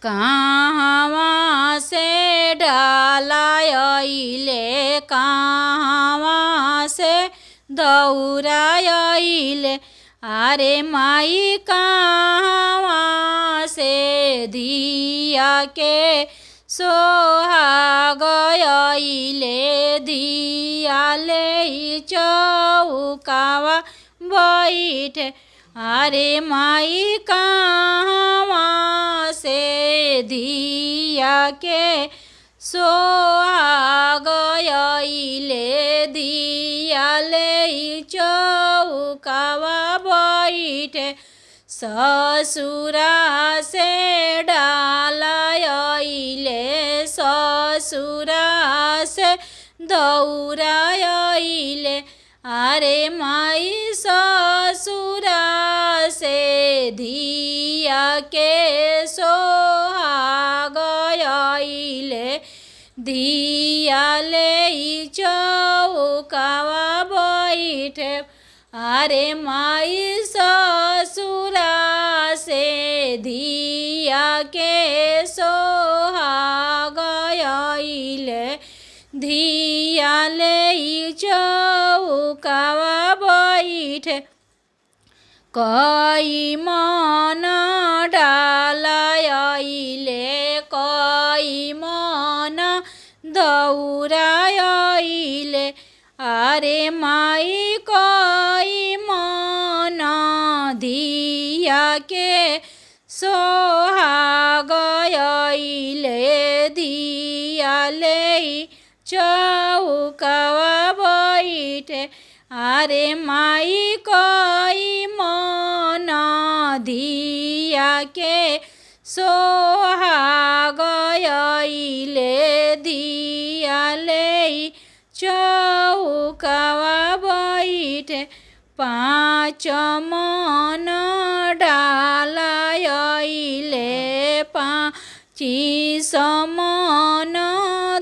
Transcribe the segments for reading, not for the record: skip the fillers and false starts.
कहाँ से डालाइले, कहाँ से दौड़ाइले, अरे माई कहाँ से दिया के सोहागइले, दिया ले चौकावा बैठे, अरे माई कहाँ से दिया के सोहागइले, दिया ले चौकावा बैठे, ससुरा से डालाइले, ससुरा से दौड़ाइले, अरे माई ससुरा से दिया के सोहागइले, दिया ले चौकावा बैठे, अरे माई ससुरा से दिया के सोहागइले, दिया ले चौकावा बैठे, कई मन डालाइले, कई मन दौड़ाइले, अरे माई कई मन दिया के सोहागइले, दिया ले चौकावा बैठे, अरे माई कई मन दिया के सोहागइले, दिया ले चौकावा बैठे, पाँच मन डालाइले, पाँचिस मन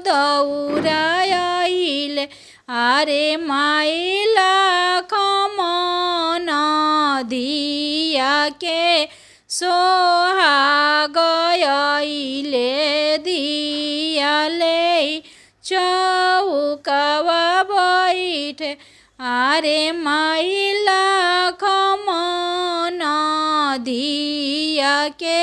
दौड़ाइले, अरे माई लाख मन दिया के सोहागइले, दिया ले चौकावा बैठे, अरे माई लाख मन दिया के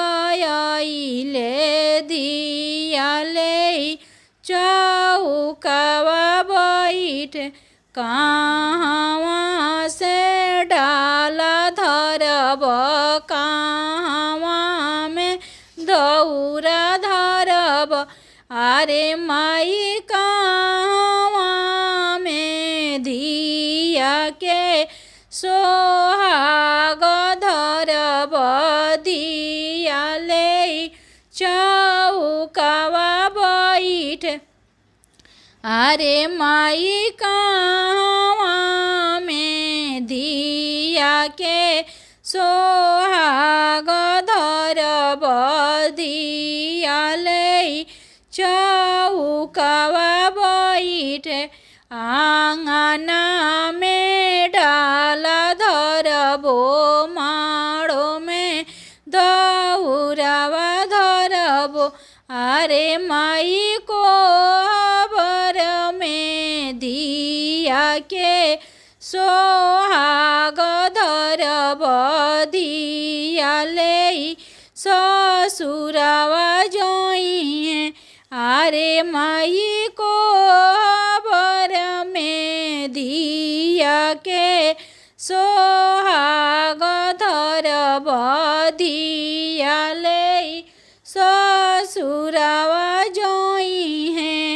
सोहागइले, दिया ले चौकावा बैठे, कहाँ से डाला धरब, कहाँ में दौरा धरब, अरे माई कहाँ में दिया के सोहाग धरब, दिया ले चौकावा बैठे, अरे माई कहाँ में दिया के सोहाग धरब, दिया ले चौकावा बैठे, आंगना में डाला धरबो, माड़ो में दौरावा धरबो, अरे माई को बर में दिया के सोहाग धरब, दिया ले ससुरावा जोइए, अरे माई को बर में दिया के सोहाग धरब, दिया ले ससुरावा